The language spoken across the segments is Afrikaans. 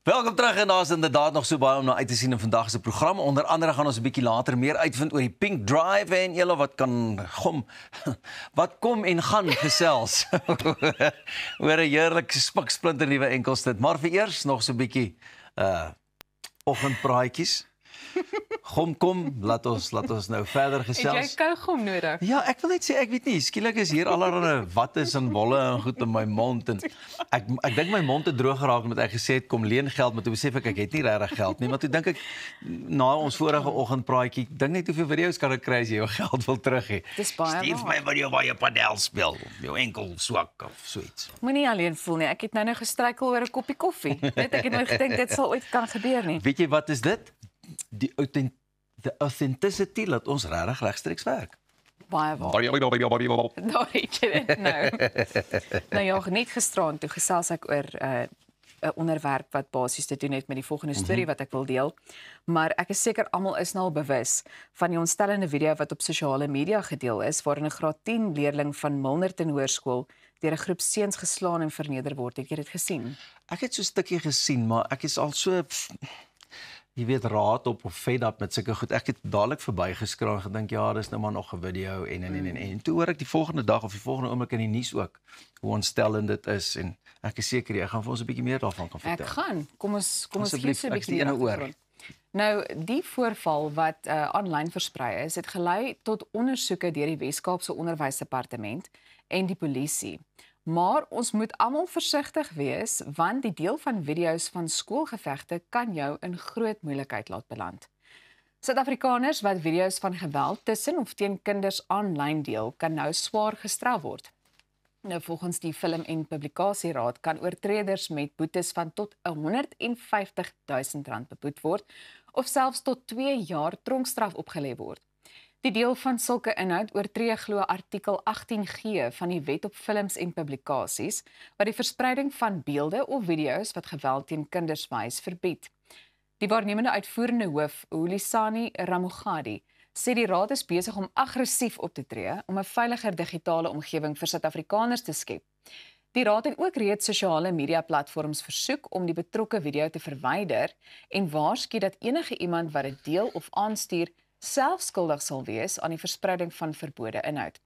Welkom terug en daar is inderdaad nog so baie om na uit te sien in vandag se program. Onder andere gaan ons 'n bietjie later meer uitvind oor die Pink Drive en julle wat kom en gaan gesels. Oor 'n heerlike spiksplinter nuwe enkelstuk. Maar vir eers nog so 'n bietjie oggendpraatjies. Kom, laat ons nou verder gesels. Het jy kougom nodig? Ja, ek wil net sê, ek weet nie, skielik is hier allerlei wattes en bolle en goed in my mond en ek dink my mond het droog geraak omdat ek gesê het kom leen geld, maar toe besef ek het nie regtig geld nie, maar toe dink ek na ons vorige oggendpraatjie, dink net hoeveel video's kan ek kry as jy jou geld wil terug hê. Dis baie Stuur my video waar jy padel speel, jou enkel swak of so iets. Moenie alleen voel nie. Ek het nou gestruikel oor 'n koppie koffie. Net ek het nooit gedink dit sal ooit kan gebeur nie. Weet jy wat is dit? Die authenticity laat ons regtig regstreeks werk. Baie waar. Nou het jy dit nou. Nou ja, net gisteraan toe gesels ek oor 'n onderwerp wat basies te doen het met die volgende storie wat ek wil deel. Maar ek is seker almal is nou al bewus van die ontstellende video wat op sosiale media gedeel is waarin 'n graad 10 leerling van Milnerton Hoërskool deur 'n groep seuns geslaan en verneder word. Het jy dit gesien? Ek het so 'n stukkie gesien, maar ek is al so jy weet raad op of fed up met sulke goed. Ek het dadelik verbygeskraal en gedink ja, dis nou maar nog 'n video en toe hoor ek die volgende dag of die volgende oomblik in die nuus ook hoe ontstellend dit is en ek is seker jy gaan vir ons 'n bietjie meer daarvan kan vertel. Ek gaan. Kom ons Asseblief, gee 'n ek is die bietjie ene oor. agtergrond. Nou, die voorval wat aanlyn versprei is, het gelei tot ondersoeke deur die Wes-Kaapse Onderwysdepartement en die polisie. Maar ons moet almal versigtig wees want die deel van video's van skoolgevegte kan jou in groot moeilikheid laat beland. Suid-Afrikaners wat video's van geweld tussen of teen kinders aanlyn deel, kan nou swaar gestraf word. Nou volgens die Film- en Publikasieraad kan oortreders met boetes van tot R150.000 beboet word of selfs tot 2 jaar tronkstraf opgelê word. Die deel van sulke inhoud oortree glo artikel 18G van die Wet op Films en Publikasies wat die verspreiding van beelde of video's wat geweld teen kinders wys verbied. Die waarnemende uitvoerende hoof, Ulisani Ramogadi, sê die raad is besig om aggressief op te tree om 'n veiliger digitale omgewing vir Suid-Afrikaners te skep. Die raad het ook reeds sosiale media platforms versoek om die betrokke video te verwyder en waarsku dat enige iemand wat dit deel of aanstuur self skuldig sal wees aan die verspreiding van verbode inhoud.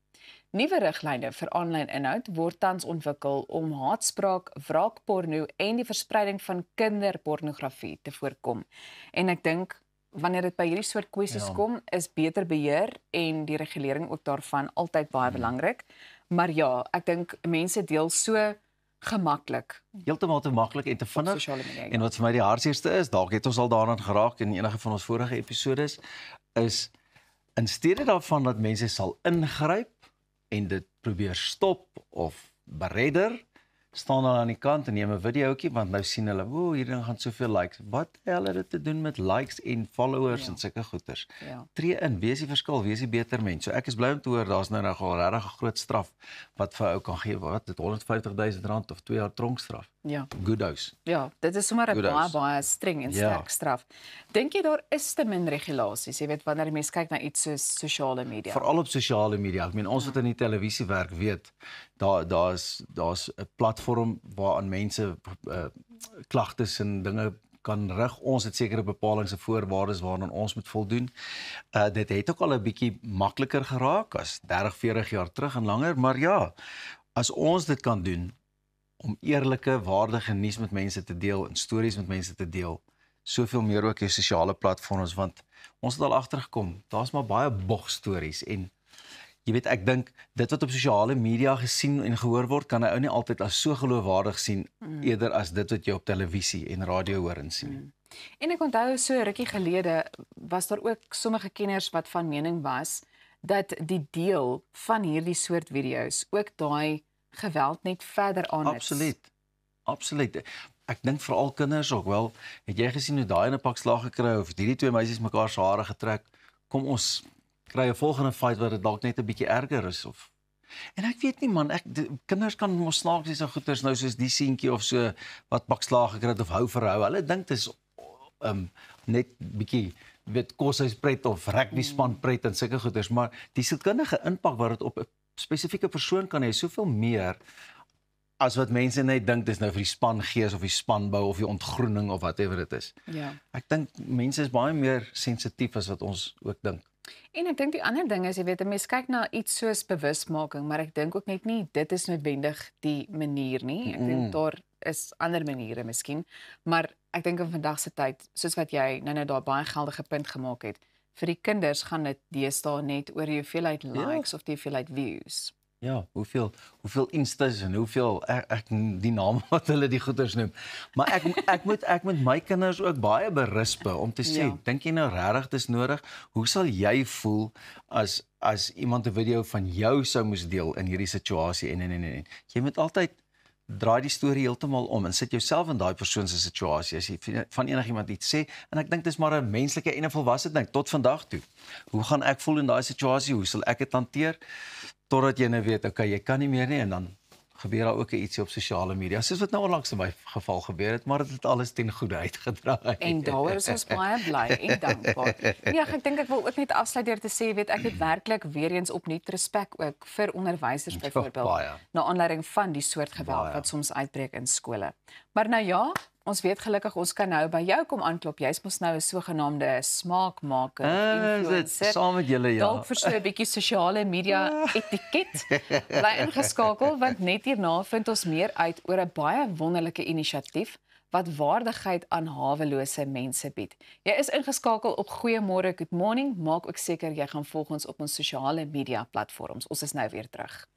Nuwe riglyne vir aanlyn inhoud word tans ontwikkel om haatspraak, wraakporno en die verspreiding van kinderpornografie te voorkom. En ek dink wanneer dit by hierdie soort kwessies kom, is beter beheer en die regulering ook daarvan altyd baie belangrik. Maar ja, ek dink mense deel so gemaklik. Heeltemal te maklik en te vinnig. Sosiale media, ja. En wat vir my die hardste is, dalk het ons al daaraan geraak in enige van ons vorige episodes, is in steede daarvan dat mense sal ingryp en dit probeer stop of beredder, staan hulle aan die kant en neem 'n videoetjie want nou sien hulle, o, hierdie ding gaan soveel likes. Wat hel het dit te doen met likes en followers en sulke goeters? Ja. Tree in, wees die verskil, wees die beter mens. So ek is bly om te hoor daar's nou regtig 'n groot straf wat vir ou kan gee, wat dit R150.000 of 2 jaar tronkstraf. Ja. Good dose. Ja, dit is sommer 'n Kudos. baie streng en Ja. sterk straf. Dink jy daar is te min regulasies, jy weet wanneer mense kyk na iets soos sosiale media? Veral op sosiale media. Ek meen ons wat in die televisiewerk weet, daar's 'n platform waaraan mense klagtes en dinge kan rig. Ons het sekere bepalinge en voorwaardes waaraan ons moet voldoen. Dit het ook al 'n bietjie makliker geraak as 30, 40 jaar terug en langer, maar ja, as ons dit kan doen om eerlike, waardige nuus met mense te deel en stories met mense te deel, soveel meer ook die sosiale platforms, want ons het al agtergekom, daar's maar baie bogstories en jy weet, ek dink dit wat op sosiale media gesien en gehoor word, kan 'n ou nie altyd as so geloofwaardig sien eerder as dit wat jy op televisie en radio hoor en sien. En ek onthou so 'n rukkie gelede was daar ook sommige kenners wat van mening was dat die deel van hierdie soort video's ook daai geweld net verder aanhits. Absoluut. Ek dink veral kinders ook wel, het jy gesien hoe daai in 'n pak slag gekry of hierdie twee meisies mekaar se hare getrek, kom ons kry 'n volgende fight wat dit dalk net 'n bietjie erger is of. En ek weet nie man, kinders kan mos snaaks wees en goeters nou soos die seentjie of so wat bakslaag gekry het of hou vir hou. Hulle dink dit is net bietjie weet koshuispret of rugby span pret en sulke goeters, maar die sielkundige impak wat dit op 'n spesifieke persoon kan hê, soveel meer as wat mense net dink dis nou vir die spangees of die spanbou of die ontgroening of whatever dit is. Ja. Ek dink mense is baie meer sensitief as wat ons ook dink. En ek dink die ander ding is, jy weet, 'n mens kyk na iets soos bewusmaking, maar ek dink ook net nie dit is noodwendig die manier nie. Ek dink daar is ander maniere miskien, maar ek dink in vandag se tyd, soos wat jy nou daar baie geldige punt gemaak het, vir die kinders gaan dit deesdae net oor die hoeveelheid likes of die hoeveelheid views. Ja, hoeveel instas en hoeveel ek die name wat hulle die goeters noem. Maar ek moet my kinders ook baie berispe om te sê, dink jy nou regtig dis nodig? Hoe sal jy voel as iemand 'n video van jou sou moes deel in hierdie situasie en. Jy moet altyd draai die storie heeltemal om en sit jouself in daai persoon se situasie as jy van enigiemand iets sê en ek dink dis maar 'n menslike en 'n volwasse ding tot vandag toe. Hoe gaan ek voel in daai situasie? Hoe sal ek dit hanteer? Totdat jy nou weet, okay, jy kan nie meer nie en dan gebeur daar ook ietsie op sosiale media. Soos wat nou onlangs in my geval gebeur het, maar dit het alles ten goeie uitgedraai. En daaroor is ons baie bly en dankbaar. Ja, ek dink ek wil ook net afsluit deur te sê, weet ek het werklik weer eens opnuut respek ook vir onderwysers byvoorbeeld na aanleiding van die soort geweld wat soms uitbreek in skole. Maar nou ja, ons weet gelukkig ons kan nou by jou kom aanklop. Jy's mos nou 'n sogenaamde smaakmaker, influencer. Saam met julle Dalk vir so 'n bietjie sosiale media etiket. Bly ingeskakel want net hierna vind ons meer uit oor 'n baie wonderlike inisiatief wat waardigheid aan hawelose mense bied. Jy is ingeskakel op Goeiemôre, Good Morning. Maak ook seker jy gaan volg ons op ons sosiale media platforms. Ons is nou weer terug.